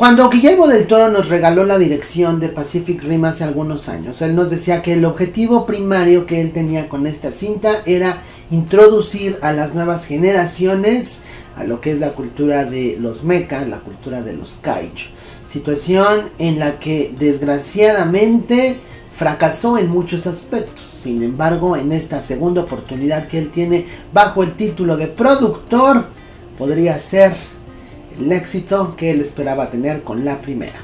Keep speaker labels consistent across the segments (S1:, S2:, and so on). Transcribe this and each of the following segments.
S1: Cuando Guillermo del Toro nos regaló la dirección de Pacific Rim hace algunos años, él nos decía que el objetivo primario que él tenía con esta cinta era introducir a las nuevas generaciones a lo que es la cultura de los mecha, la cultura de los kaiju. Situación en la que desgraciadamente fracasó en muchos aspectos. Sin embargo, en esta segunda oportunidad que él tiene bajo el título de productor, podría ser el éxito que él esperaba tener con la primera.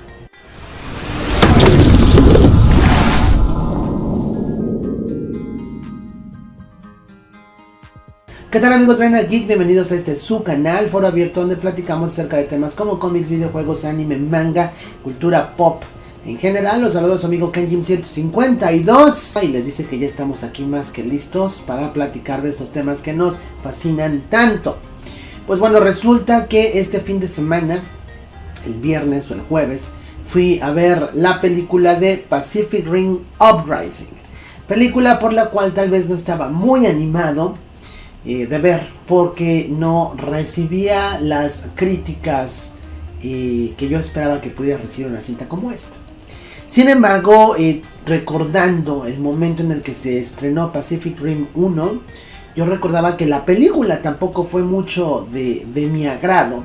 S1: ¿Qué tal amigos de Reina Geek? Bienvenidos a este su canal, foro abierto donde platicamos acerca de temas como cómics, videojuegos, anime, manga, cultura pop. En general, los saludos a su amigo Kenjim152 y les dice que ya estamos aquí más que listos para platicar de esos temas que nos fascinan tanto. Pues bueno, resulta que este fin de semana, el viernes o el jueves, fui a ver la película de Pacific Rim Uprising. Película por la cual tal vez no estaba muy animado de ver, porque no recibía las críticas que yo esperaba que pudiera recibir una cinta como esta. Sin embargo, recordando el momento en el que se estrenó Pacific Rim 1, yo recordaba que la película tampoco fue mucho de mi agrado.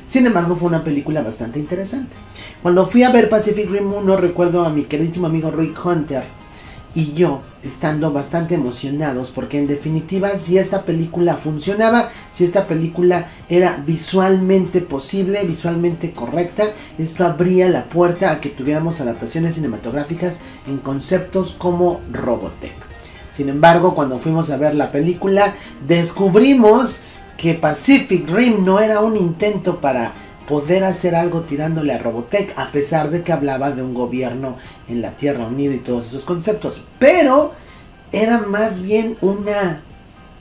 S1: Sin embargo, fue una película bastante interesante. Cuando fui a ver Pacific Rim 1, recuerdo a mi queridísimo amigo Rick Hunter y yo estando bastante emocionados, porque en definitiva, si esta película funcionaba, si esta película era visualmente posible, visualmente correcta, esto abría la puerta a que tuviéramos adaptaciones cinematográficas en conceptos como Robotech. Sin embargo, cuando fuimos a ver la película, descubrimos que Pacific Rim no era un intento para poder hacer algo tirándole a Robotech, a pesar de que hablaba de un gobierno en la Tierra Unida y todos esos conceptos. Pero era más bien una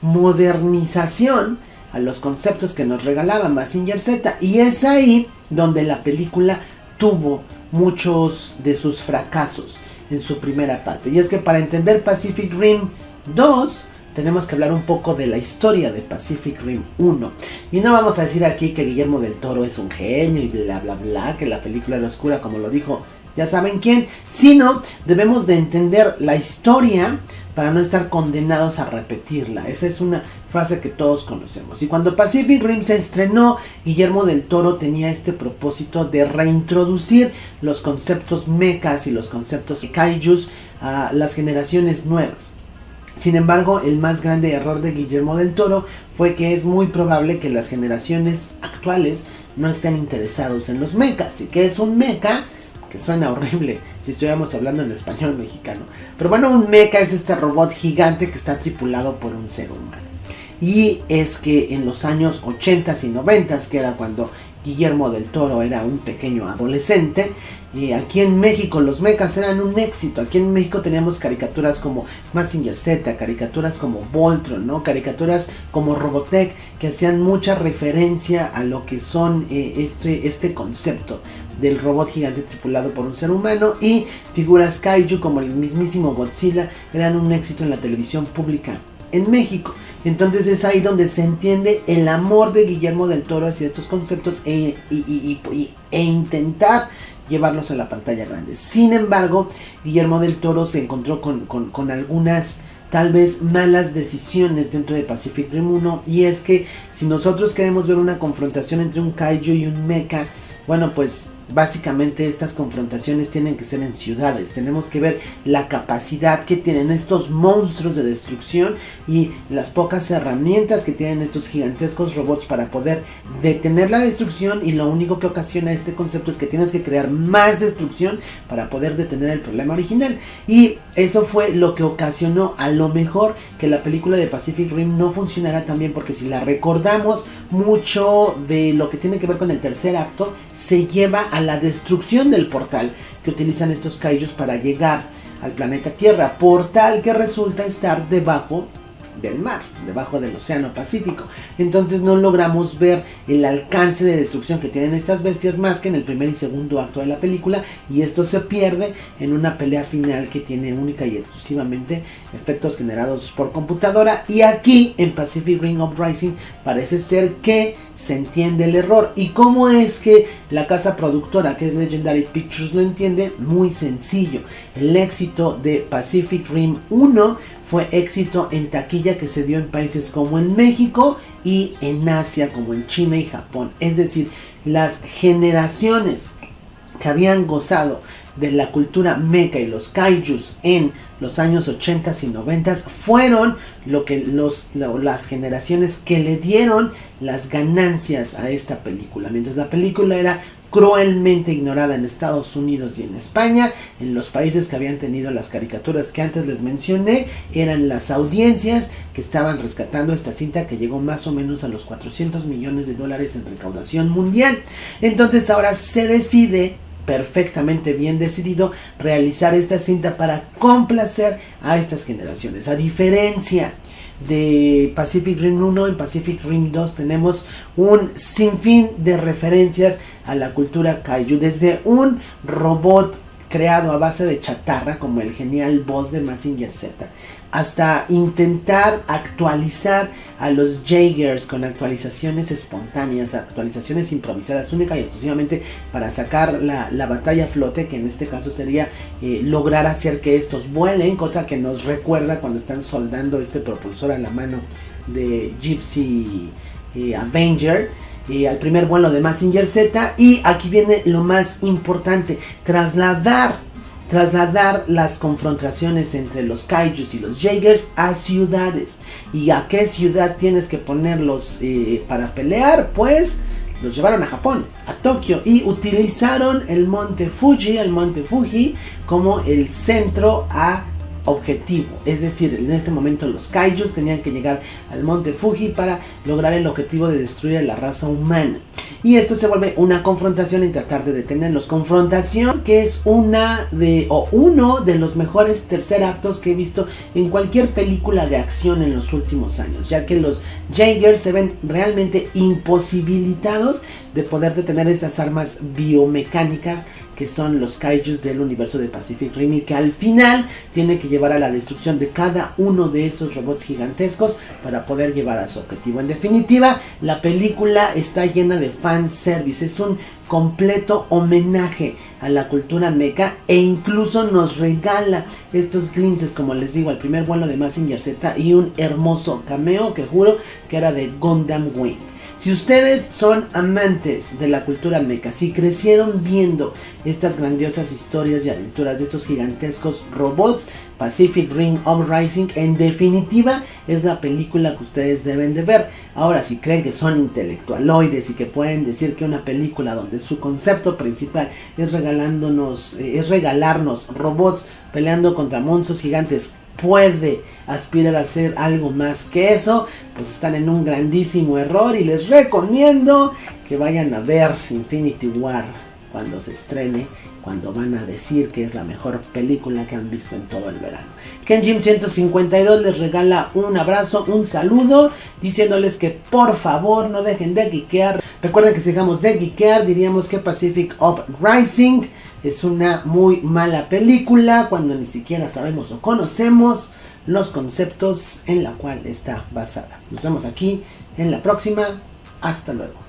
S1: modernización a los conceptos que nos regalaba Mazinger Z. Y es ahí donde la película tuvo muchos de sus fracasos en su primera parte. Y es que para entender Pacific Rim 2 tenemos que hablar un poco de la historia de Pacific Rim 1. Y no vamos a decir aquí que Guillermo del Toro es un genio y bla bla bla, que la película era oscura como lo dijo ya saben quién, sino debemos de entender la historia para no estar condenados a repetirla. Esa es una frase que todos conocemos. Y cuando Pacific Rim se estrenó, Guillermo del Toro tenía este propósito de reintroducir los conceptos mechas y los conceptos kaijus a las generaciones nuevas. Sin embargo, el más grande error de Guillermo del Toro fue que es muy probable que las generaciones actuales no estén interesados en los mechas. ¿Y qué es un mecha? Que suena horrible si estuviéramos hablando en español mexicano. Pero bueno, un mecha es este robot gigante que está tripulado por un ser humano. Y es que en los años 80s y 90s, que era cuando Guillermo del Toro era un pequeño adolescente, aquí en México los mechas eran un éxito. Aquí en México teníamos caricaturas como Mazinger Z, caricaturas como Voltron, ¿no? Caricaturas como Robotech, que hacían mucha referencia a lo que son este concepto del robot gigante tripulado por un ser humano, y figuras kaiju como el mismísimo Godzilla eran un éxito en la televisión pública en México. Entonces es ahí donde se entiende el amor de Guillermo del Toro hacia estos conceptos e intentar llevarlos a la pantalla grande. Sin embargo, Guillermo del Toro se encontró con algunas tal vez malas decisiones dentro de Pacific Rim 1, y es que si nosotros queremos ver una confrontación entre un kaiju y un mecha, bueno, pues básicamente estas confrontaciones tienen que ser en ciudades. Tenemos que ver la capacidad que tienen estos monstruos de destrucción y las pocas herramientas que tienen estos gigantescos robots para poder detener la destrucción, y lo único que ocasiona este concepto es que tienes que crear más destrucción para poder detener el problema original. Y eso fue lo que ocasionó a lo mejor que la película de Pacific Rim no funcionara tan bien, porque si la recordamos, mucho de lo que tiene que ver con el tercer acto se lleva a la destrucción del portal que utilizan estos kaijus para llegar al planeta Tierra, portal que resulta estar debajo del mar, debajo del océano Pacífico. Entonces no logramos ver el alcance de destrucción que tienen estas bestias más que en el primer y segundo acto de la película, y esto se pierde en una pelea final que tiene única y exclusivamente efectos generados por computadora. Y aquí en Pacific Rim Uprising parece ser que se entiende el error. ¿Y cómo es que la casa productora, que es Legendary Pictures, lo entiende? Muy sencillo. El éxito de Pacific Rim 1 fue éxito en taquilla que se dio en países como en México y en Asia como en China y Japón. Es decir, las generaciones que habían gozado de la cultura mecha y los kaijus en los años 80 y 90 fueron las generaciones que le dieron las ganancias a esta película. Mientras la película era cruelmente ignorada en Estados Unidos y en España, en los países que habían tenido las caricaturas que antes les mencioné, eran las audiencias que estaban rescatando esta cinta, que llegó más o menos a los 400 millones de dólares en recaudación mundial. Entonces ahora se decide, perfectamente bien decidido, realizar esta cinta para complacer a estas generaciones. A diferencia de Pacific Rim 1, en Pacific Rim 2 tenemos un sinfín de referencias a la cultura kaiju, desde un robot creado a base de chatarra como el genial boss de Mazinger Z, hasta intentar actualizar a los Jaegers con actualizaciones espontáneas, actualizaciones improvisadas única y exclusivamente para sacar la batalla a flote, que en este caso sería lograr hacer que estos vuelen, cosa que nos recuerda cuando están soldando este propulsor a la mano de Gypsy Avenger, al primer vuelo de Mazinger Z. Y aquí viene lo más importante: trasladar las confrontaciones entre los kaijus y los Jaegers a ciudades. ¿Y a qué ciudad tienes que ponerlos para pelear? Pues los llevaron a Japón, a Tokio, y utilizaron el monte Fuji como el centro a objetivo. Es decir, en este momento los kaijus tenían que llegar al monte Fuji para lograr el objetivo de destruir a la raza humana. Y esto se vuelve una confrontación en tratar de detenerlos. Confrontación que es uno de los mejores tercer actos que he visto en cualquier película de acción en los últimos años, ya que los Jaegers se ven realmente imposibilitados de poder detener estas armas biomecánicas que son los kaijus del universo de Pacific Rim, y que al final tiene que llevar a la destrucción de cada uno de esos robots gigantescos para poder llevar a su objetivo. En definitiva, la película está llena de fanservice, es un completo homenaje a la cultura mecha, e incluso nos regala estos glimpses, como les digo, al primer vuelo de Mazinger Z y un hermoso cameo que juro que era de Gundam Wing. Si ustedes son amantes de la cultura mecha, si crecieron viendo estas grandiosas historias y aventuras de estos gigantescos robots, Pacific Rim Uprising en definitiva es la película que ustedes deben de ver. Ahora, si creen que son intelectualoides y que pueden decir que una película donde su concepto principal es regalarnos robots peleando contra monstruos gigantes puede aspirar a hacer algo más que eso, pues están en un grandísimo error, y les recomiendo que vayan a ver Infinity War cuando se estrene, cuando van a decir que es la mejor película que han visto en todo el verano. Kenjim 152 les regala un abrazo, un saludo, diciéndoles que por favor no dejen de geekear. Recuerden que si dejamos de geekear, diríamos que Pacific Uprising es una muy mala película cuando ni siquiera sabemos o conocemos los conceptos en la cual está basada. Nos vemos aquí en la próxima. Hasta luego.